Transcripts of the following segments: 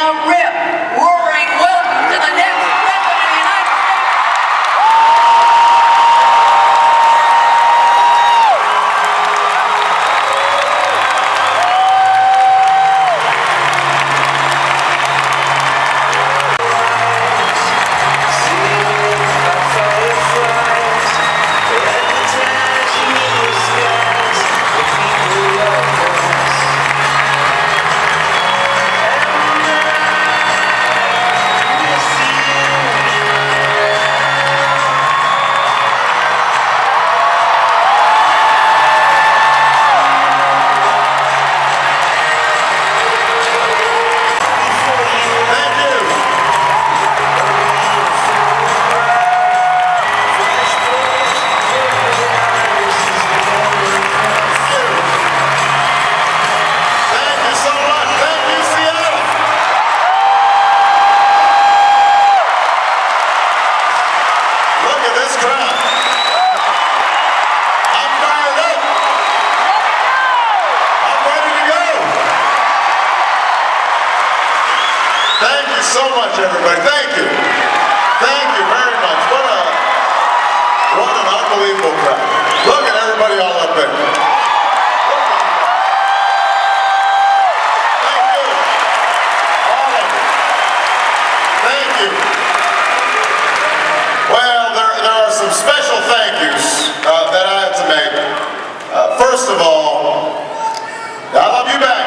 a rip-roaring welcome to the next President of the United States. Thank you so much, everybody. Thank you. Thank you very much. What an unbelievable crowd. Look at everybody all up there. Thank you. All of you. Thank you. Well, there are some special thank yous that I have to make. First of all, I love you back.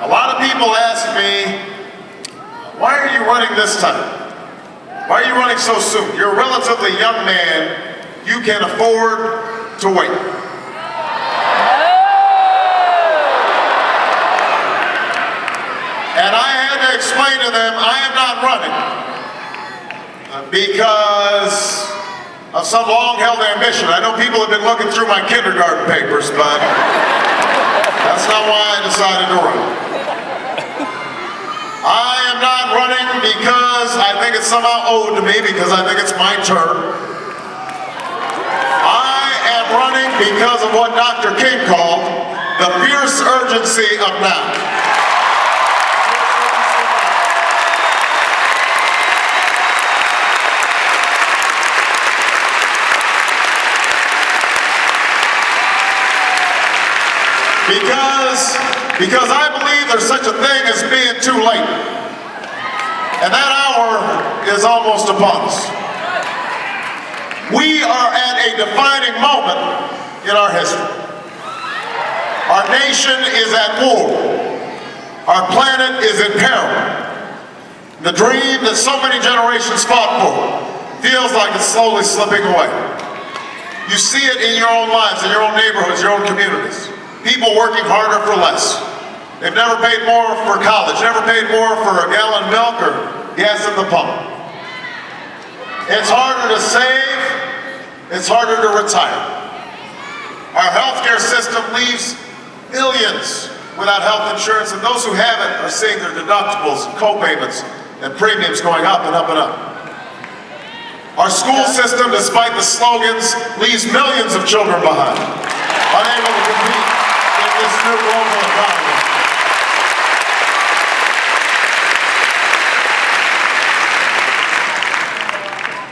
A lot of people ask me, why are you running this time? Why are you running so soon? You're a relatively young man. You can afford to wait. And I had to explain to them, I am not running because of some long-held ambition. I know people have been looking through my kindergarten papers, but that's not why I decided to run. I am not running because I think it's somehow owed to me, because I think it's my turn. I am running because of what Dr. King called the fierce urgency of now. Because I believe there's such a thing as being too late. And that hour is almost upon us. We are at a defining moment in our history. Our nation is at war. Our planet is in peril. The dream that so many generations fought for feels like it's slowly slipping away. You see it in your own lives, in your own neighborhoods, your own communities. People working harder for less. They've never paid more for college, never paid more for a gallon of milk or gas at the pump. It's harder to save, it's harder to retire. Our healthcare system leaves millions without health insurance, and those who have it are seeing their deductibles and co-payments and premiums going up and up and up. Our school system, despite the slogans, leaves millions of children behind, unable to compete in this new global economy.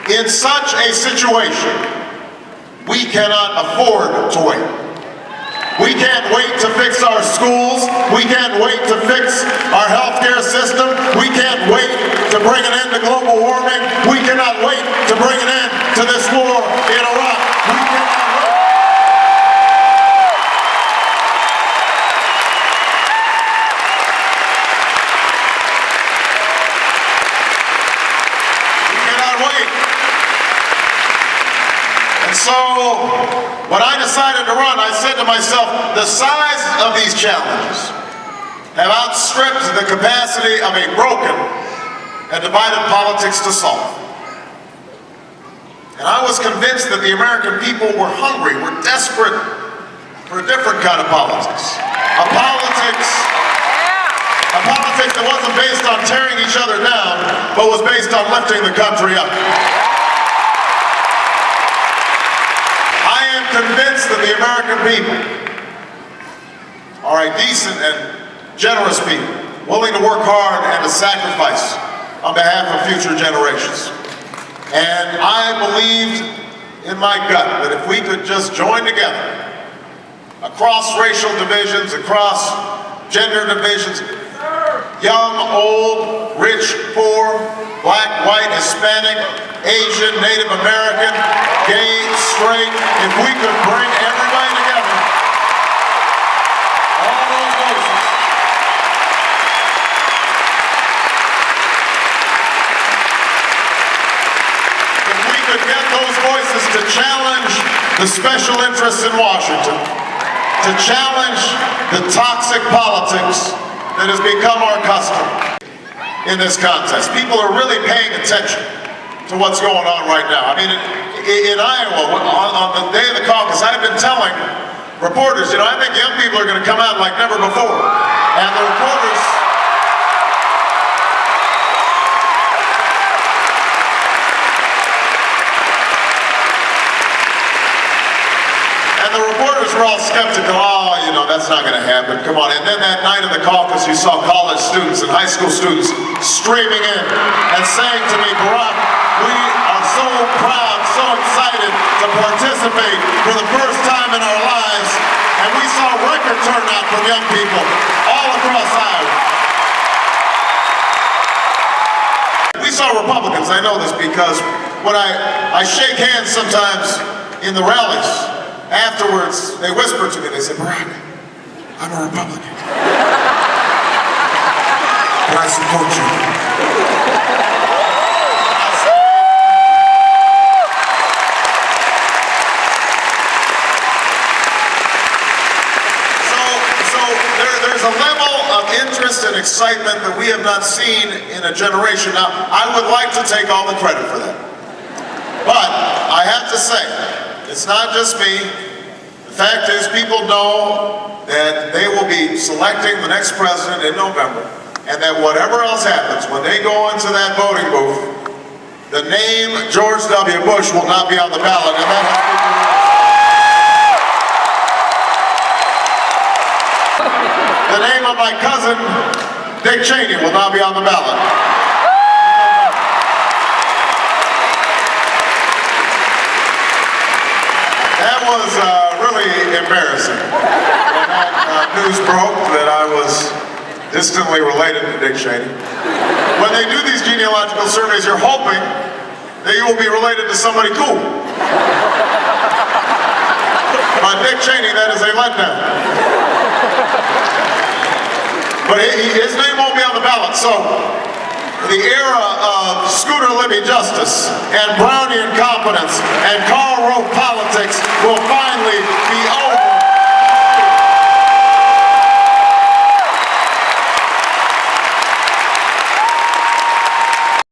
In such a situation, we cannot afford to wait. We can't wait to fix our schools. We can't wait to fix our healthcare system. We can't wait to bring an end to global warming. We cannot wait to bring an end to this war in Iraq. We cannot wait. And so, when I decided to run, I said to myself, the size of these challenges have outstripped the capacity of a broken and divided politics to solve. And I was convinced that the American people were hungry, were desperate for a different kind of politics. A politics that wasn't based on tearing each other down, but was based on lifting the country up. I am convinced that the American people are a decent and generous people, willing to work hard and to sacrifice on behalf of future generations. And I believed in my gut that if we could just join together, across racial divisions, across gender divisions, young, old, rich, poor, black, white, Hispanic, Asian, Native American, gay, straight, if we could bring everybody together, all those voices, if we could get those voices to challenge the special interests in Washington, to challenge the toxic politics that has become our custom in this contest. People are really paying attention to what's going on right now. I mean, in Iowa, on the day of the caucus, I've been telling reporters, I think young people are going to come out like never before. And the reporters... were all skeptical, that's not going to happen, come on. And then that night of the caucus, you saw college students and high school students streaming in and saying to me, Barack, we are so proud, so excited to participate for the first time in our lives. And we saw record turnout from young people all across Iowa. We saw Republicans, I know this because when I shake hands sometimes in the rallies, afterwards, they whisper to me, they say, Barack, I'm a Republican. But I support you. So there's a level of interest and excitement that we have not seen in a generation. Now, I would like to take all the credit for that. But I have to say, it's not just me. The fact is, people know that they will be selecting the next president in November, and that whatever else happens, when they go into that voting booth, the name George W. Bush will not be on the ballot, and that has people realize. The name of my cousin, Dick Cheney, will not be on the ballot. That was really embarrassing. When that news broke that I was distantly related to Dick Cheney. When they do these genealogical surveys, you're hoping that you will be related to somebody cool. But Dick Cheney, that is a letdown. But his name won't be on the ballot, so the era of Scooter Libby justice and Brownian competence and Karl Rove politics will